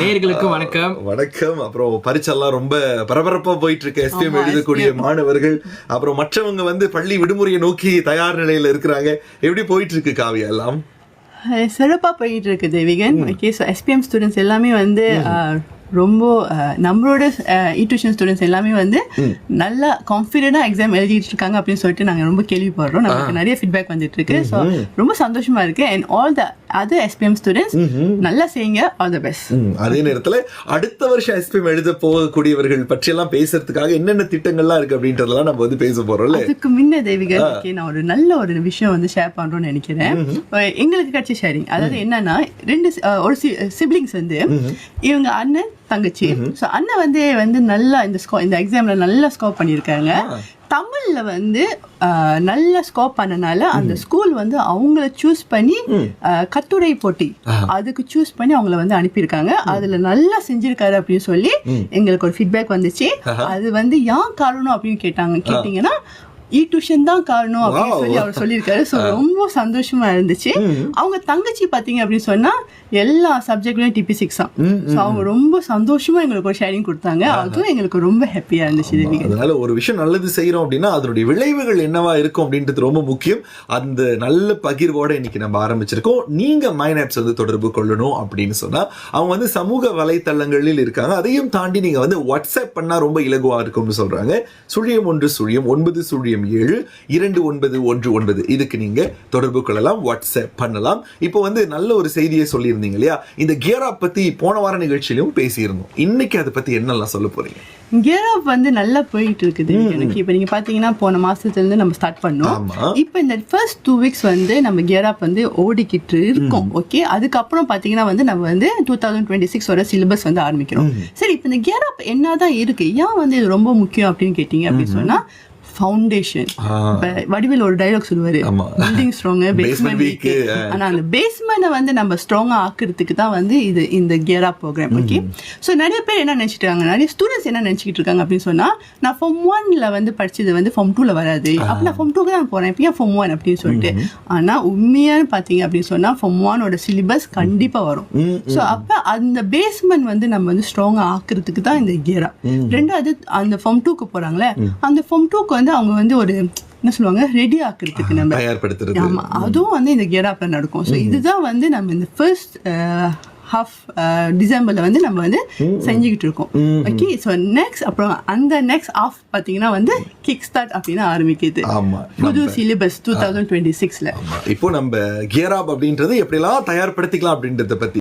நேயர்களுக்கு வணக்கம். வணக்கம். அப்புறம் பரீட்சைலாம் ரொம்ப பரபரப்பா போயிட்டு இருக்கு. எஸ்பிஎம் எழுதக்கூடிய மாணவர்கள், அப்புறம் மற்றவங்க வந்து பள்ளி விடுமுறையை நோக்கி தயார் நிலையில இருக்கிறாங்க. எப்படி போயிட்டு இருக்கு காவியா எல்லாம்? சிறப்பா போயிட்டு இருக்கு தேவிகன். ஓகே, ஸோ எஸ்பிஎம் ஸ்டூடெண்ட்ஸ் எல்லாமே வந்து ரொம்ப நம்மளோட டியூஷன் ஸ்டூடெண்ட்ஸ் எல்லாமே வந்து நல்லா கான்ஃபிடென்ட்டாக எக்ஸாம் எழுதிட்டு இருக்காங்க அப்படின்னு சொல்லிட்டு நாங்கள் ரொம்ப கேள்விப்படுறோம். நமக்கு நிறைய ஃபீட்பேக் வந்துட்டு இருக்கு. ஸோ ரொம்ப சந்தோஷமா இருக்கு. And all the other SPM students நல்லா செய்யுங்க. All the best. அதே நேரத்தில் அடுத்த வருஷம் எஸ்பிஎம் எழுத போகக்கூடியவர்கள் பற்றியெல்லாம் பேசுறதுக்காக என்னென்ன திட்டங்கள்லாம் இருக்கு அப்படின்றதெல்லாம் நம்ம வந்து பேச போறோம்ல. அதுக்கு முன்ன தேவிகன், ஓகே, நான் ஒரு நல்ல ஒரு விஷயம் வந்து ஷேர் பண்றோம்னு நினைக்கிறேன். எங்களுக்கு கிடைச்ச ஷேரிங், அதாவது என்னன்னா, ஒரு சிப்ளிங்ஸ் வந்து இவங்க அண்ணன் தங்கச்சி. ஸோ அண்ணன் வந்து நல்லா இந்த எக்ஸாம்ல நல்லா ஸ்கோர் பண்ணியிருக்காங்க. தமிழ்ல வந்து நல்ல ஸ்கோர் பண்ணனால அந்த ஸ்கூல் வந்து அவங்கள சூஸ் பண்ணி கட்டுரை போட்டி அதுக்கு சூஸ் பண்ணி அவங்கள வந்து அனுப்பியிருக்காங்க. அதுல நல்லா செஞ்சிருக்காரு அப்படின்னு சொல்லி எங்களுக்கு ஒரு ஃபீட்பேக் வந்துச்சு. அது வந்து ஏன் காரணம் அப்படின்னு கேட்டீங்கன்னா டியூஷன் தான் காரணம் அப்படின்னு சொல்லி அவர் சொல்லியிருக்காரு. ஸோ ரொம்ப சந்தோஷமா இருந்துச்சு. அவங்க தங்கச்சி பாத்தீங்க அப்படின்னு சொன்னா எல்லா சப்ஜெக்ட்லயும் TP6 தான். ஸோ அவங்க ரொம்ப சந்தோஷமா எங்களுக்கு ஒரு ஷேரிங் கொடுத்தாங்க. அதுவும் எங்களுக்கு ரொம்ப ஹாப்பியா இருந்துச்சு. அதனால ஒரு விஷயம் நல்லது செய்யறோம் அப்படின்னா அதனுடைய விளைவுகள் என்னவா இருக்கும் அப்படின்றது ரொம்ப முக்கியம். அந்த நல்ல பகிர்வோட இன்னைக்கு நம்ம ஆரம்பிச்சிருக்கோம். நீங்க மைனாப்ஸ் வந்து தொடர்பு கொள்ளணும் அப்படின்னு சொன்னா அவங்க வந்து சமூக வலைத்தளங்களில் இருக்காங்க. அதையும் தாண்டி நீங்க வந்து வாட்ஸ்அப் பண்ணா ரொம்ப இலகுவா இருக்கும்னு சொல்றாங்க. 0109272919 இதுக்கு நீங்க தொடர்பு கொள்ளலாம், வாட்ஸ்அப் பண்ணலாம். இப்போ வந்து நல்ல ஒரு செய்தியை சொல்லியிருந்தீங்க இல்லையா? இந்த கியர் அப் பத்தி போன வார நிகழ்ச்சியிலும் பேசியிருந்தோம். இன்னைக்கு அதை பத்தி என்னெல்லாம் சொல்ல போறீங்க? கியர் அப் வந்து நல்லா போயிட்டு இருக்குது எனக்கு. இப்போ நீங்க பாத்தீங்கன்னா போன மாசத்துல இருந்து நம்ம ஸ்டார்ட் பண்ணோம். இப்போ இந்த ஃபர்ஸ்ட் 2 வீக்ஸ் வந்து நம்ம கியர் அப் வந்து ஓடிக்கிட்டு இருக்கோம். ஓகே, அதுக்கப்புறம் பாத்தீங்கன்னா வந்து நம்ம வந்து 2026 வர சிலபஸ் வந்து ஆரம்பிக்கிறோம். சரி, இப்போ இந்த கியர் அப் என்னதான் இருக்கு, ஏன் வந்து இது ரொம்ப முக்கியம் அப்படின்னு கேட்டீங்க அப்படின்னு சொன்னா, ஃபவுண்டேஷன். வடிவில் ஒரு டைலாக் சொல்லுவாரு, பில்டிங் ஸ்ட்ராங் பேஸ்மெண்ட் வீக். ஆனா அந்த பேஸ்மெண்ட்டை வந்து நம்ம ஸ்ட்ராங்கா ஆக்குறதுக்கு தான் வந்து இந்த gear up program. Okay, so நிறைய பேர் என்ன நினைச்சிட்டாங்க, நிறைய ஸ்டூடெண்ட்ஸ் என்ன நினைச்சிட்டு இருக்காங்க அப்படின்னு சொன்னா, நான் Form 1ல வந்து படிச்சது வந்து Form 2ல வராது, அப்ப நான் Form 2க்கு தான் போறேன், இப்போ Form 1 அப்படின்னு சொல்லிட்டு. ஆனா உண்மையான பாத்தீங்க அப்படின்னு சொன்னா Form 1ஓட சிலபஸ் கண்டிப்பா வரும். ஸோ அப்ப அந்த பேஸ்மெண்ட் வந்து நம்ம வந்து ஸ்ட்ராங்கா ஆக்குறதுக்கு தான் இந்த கியர் அப். ரெண்டாவது, அந்த Form 2க்கு போறாங்களே, அந்த Form 2க்கு வந்து அவங்க வந்து ஒரு என்ன சொல்லுவாங்க, ரெடி ஆக்குறதுக்கு நம்ம தயார்படுத்துறது. ஆமா, அதுவும் வந்து இந்த கியர் அப்ல நடக்கும். ஸோ இதுதான் வந்து நம்ம இந்த ஃபர்ஸ்ட் ஹாஃப் டிசம்பர்ல வந்து நம்ம வந்து செஞ்சுக்கிட்டு இருக்கோம். ஓகே, ஸோ நெக்ஸ்ட் அப்புறம் அந்த நெக்ஸ்ட் ஹாஃப் பார்த்தீங்கன்னா வந்து கிக் ஸ்டார்ட் அப்படின்னு ஆரம்பிக்குது. புது சிலபஸ் 2026ல. இப்போ நம்ம கியர் அப் அப்படின்றது எப்படிலாம் தயார்படுத்திக்கலாம் அப்படின்றத பத்தி